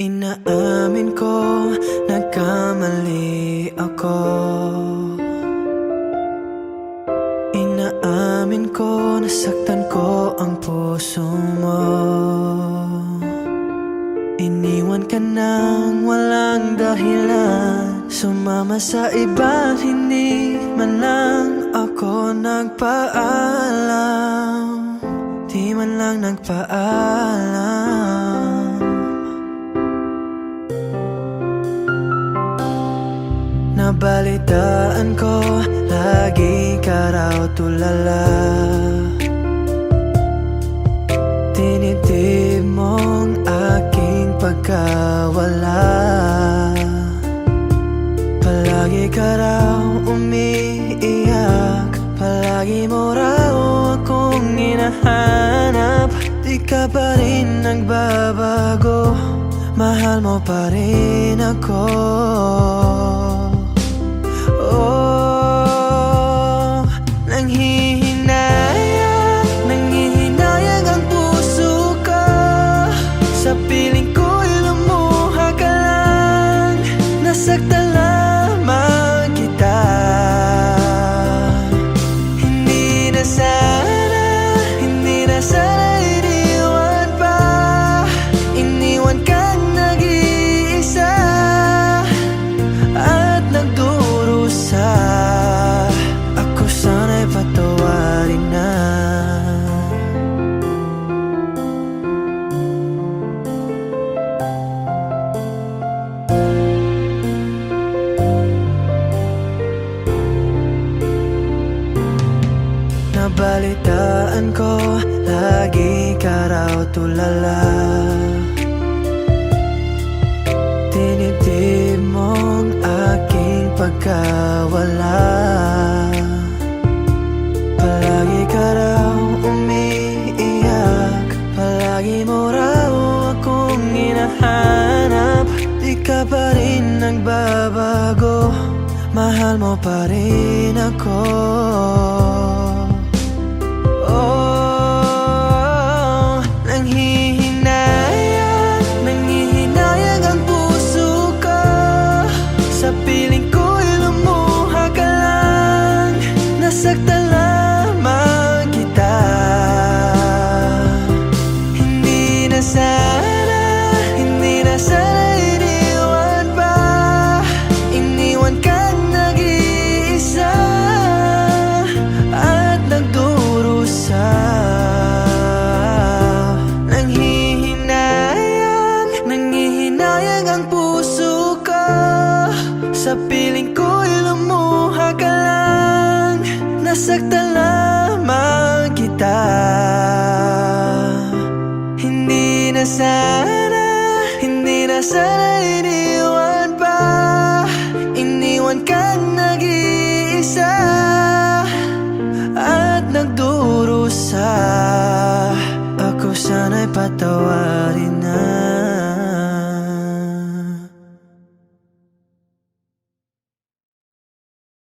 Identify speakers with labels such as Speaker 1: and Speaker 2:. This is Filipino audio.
Speaker 1: Inaamin ko, nagkamali ako. Inaamin ko, nasaktan ko ang puso mo. Iniwan ka nang walang dahilan, sumama sa iba, hindi man lang ako nagpaalam. Di man lang nagpaalam. Nabalitaan ko, lagi ka raw tulala. Tinitib mong aking pagkawala. Palagi ka raw umiiyak, palagi mo raw akong hinahanap. Di ka pa rin nagbabago, mahal mo pa rin ako. Nanghihinayang ang puso ko. Sa piling ko'y lumuha ka lang, nasaktan lamang kita. Hindi na sana iniwan pa. Iniwan kang nag-iisa at nagdurusa. Ako sana'y patawarin na. Nabalitaan ko, lagi ka raw tulala. Tinitib mong aking pagkawala. Palagi ka raw umiiyak, palagi mo raw akong hinahanap. Di ka pa rin nagbabago, mahal mo pa rin ako. Nanghihinayang ang puso ko. Sa piling ko'y lumuha ka lang, nasaktan lamang kita. Hindi na sana iniwan pa. Iniwan kang nag-iisa at nagdurusa. Nanghihinayang ang puso ko. Sa piling ko'y lumuha ka lang, nasaktan lamang kita. Hindi na sana